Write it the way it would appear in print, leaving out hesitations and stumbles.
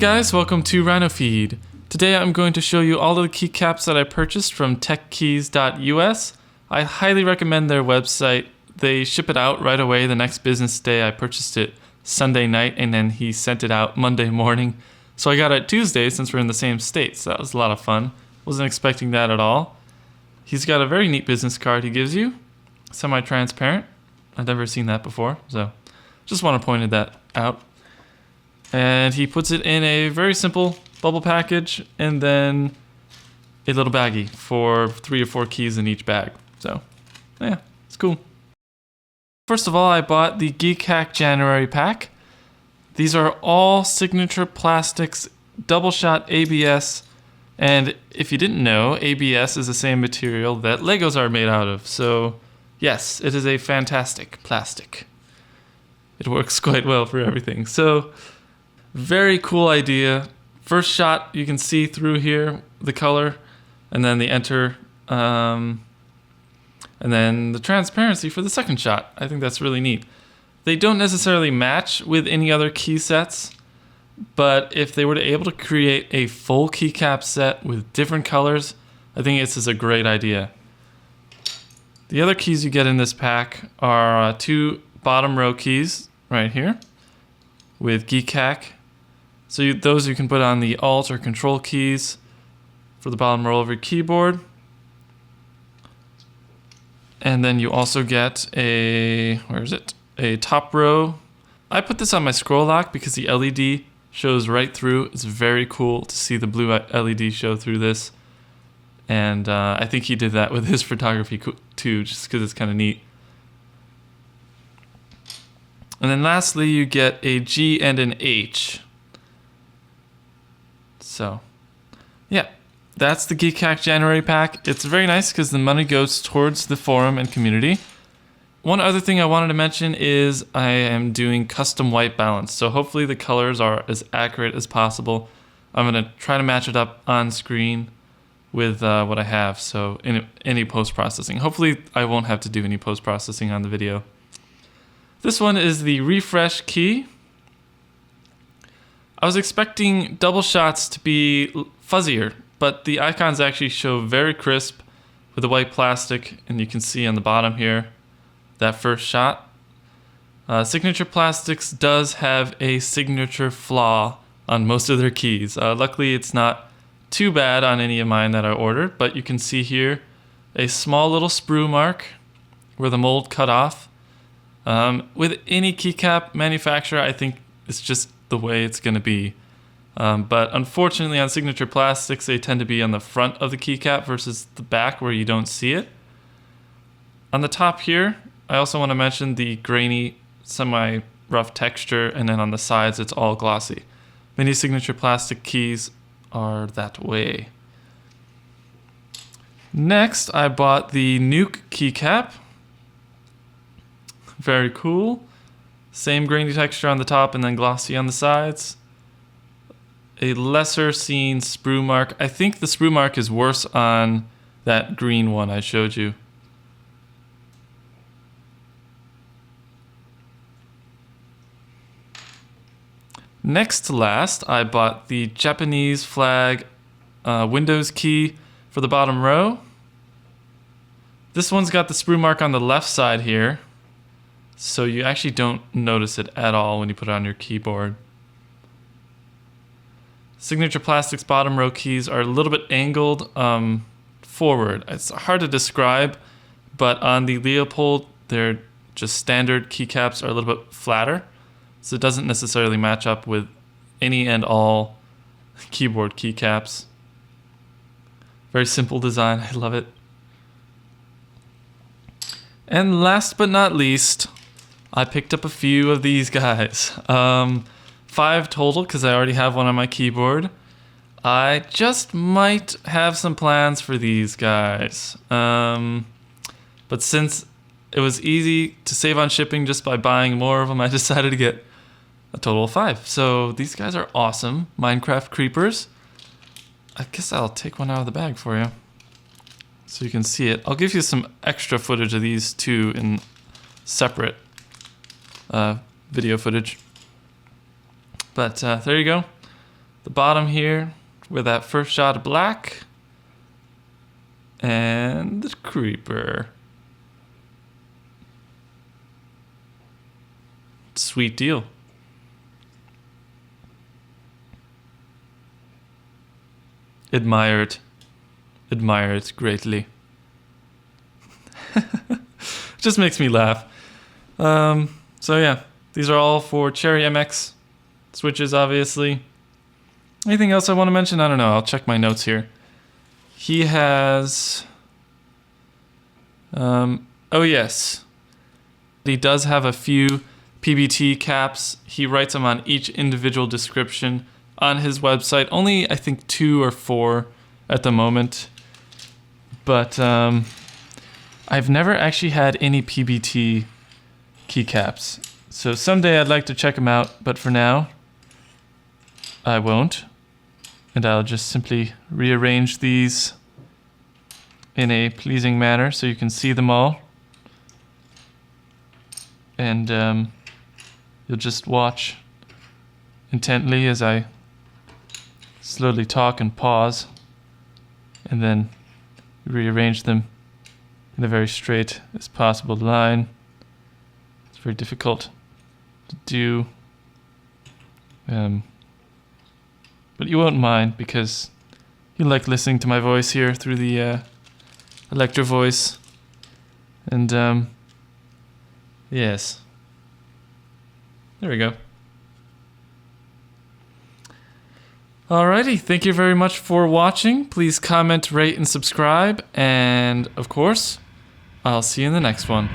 guys, welcome to Rhinofeed. Today I'm going to show you all of the keycaps that I purchased from techkeys.us. I highly recommend their website. They ship it out right away the next business day. I purchased it Sunday night and then he sent it out Monday morning. So I got it Tuesday since we're in the same state, so that was a lot of fun. Wasn't expecting that at all. He's got a very neat business card he gives you, semi-transparent. I've never seen that before, so just want to point that out. And he puts it in a very simple bubble package and then a little baggie for 3 or 4 keys in each bag. So, yeah, it's cool. First of all, I bought the Keycaps January pack. These are all Signature Plastics double shot ABS. And if you didn't know, ABS is the same material that Legos are made out of. So, yes, it is a fantastic plastic. It works quite well for everything. So, very cool idea. First shot, you can see through here the color, and then the enter, and then the transparency for the second shot. I think that's really neat. They don't necessarily match with any other key sets, but if they were to able to create a full keycap set with different colors, I think this is a great idea. The other keys you get in this pack are 2 bottom row keys right here with Keycaps. So those you can put on the Alt or Control keys for the bottom row of your keyboard. And then you also get a, a top row. I put this on my scroll lock because the LED shows right through. It's very cool to see the blue LED show through this. And I think he did that with his photography too, just because it's kind of neat. And then lastly, you get a G and an H. So, yeah, that's the Keycaps January pack. It's very nice because the money goes towards the forum and community. One other thing I wanted to mention is I am doing custom white balance. So hopefully the colors are as accurate as possible. I'm going to try to match it up on screen with what I have. So in any post-processing. Hopefully I won't have to do any post-processing on the video. This one is the refresh key. I was expecting double shots to be fuzzier, but the icons actually show very crisp with the white plastic, and you can see on the bottom here that first shot. Signature Plastics does have a signature flaw on most of their keys. Luckily, it's not too bad on any of mine that I ordered, but you can see here a small little sprue mark where the mold cut off. With any keycap manufacturer, I think it's just the way it's going to be. But unfortunately on Signature Plastics, they tend to be on the front of the keycap versus the back where you don't see it. On the top here, I also want to mention the grainy, semi-rough texture, and then on the sides it's all glossy. Many Signature Plastic keys are that way. Next, I bought the Nuke Key Cap. Very cool. Same grainy texture on the top and then glossy on the sides. A lesser seen sprue mark. I think the sprue mark is worse on that green one I showed you. Next to last, I bought the Japanese flag Windows key for the bottom row. This one's got the sprue mark on the left side here, so you actually don't notice it at all when you put it on your keyboard. Signature Plastics bottom row keys are a little bit angled forward. It's hard to describe, but on the Leopold, they're just standard keycaps are a little bit flatter, so it doesn't necessarily match up with any and all keyboard keycaps. Very simple design, I love it. And last but not least, I picked up a few of these guys. 5 total because I already have one on my keyboard. I just might have some plans for these guys. But since it was easy to save on shipping just by buying more of them, I decided to get a total of 5. So these guys are awesome. Minecraft creepers. I guess I'll take one out of the bag for you so you can see it. I'll give you some extra footage of these two in separate video footage. But there you go. the bottom here with that first shot of black. And the creeper. Sweet deal. Admire it greatly. Just makes me laugh. So yeah, these are all for Cherry MX switches, obviously. Anything else I want to mention? I don't know. I'll check my notes here. He has... oh yes. He does have a few PBT caps. He writes them on each individual description on his website. Only, I think, 2 or 4 at the moment. But I've never actually had any PBT keycaps. So someday I'd like to check them out, but for now, I won't. And I'll just simply rearrange these in a pleasing manner so you can see them all. And you'll just watch intently as I slowly talk and pause, and then rearrange them in a very straight as possible line. It's very difficult to do. But you won't mind because you like listening to my voice here through the Electro voice. And yes. There we go. Alrighty, thank you very much for watching. Please comment, rate, and subscribe. And of course, I'll see you in the next one.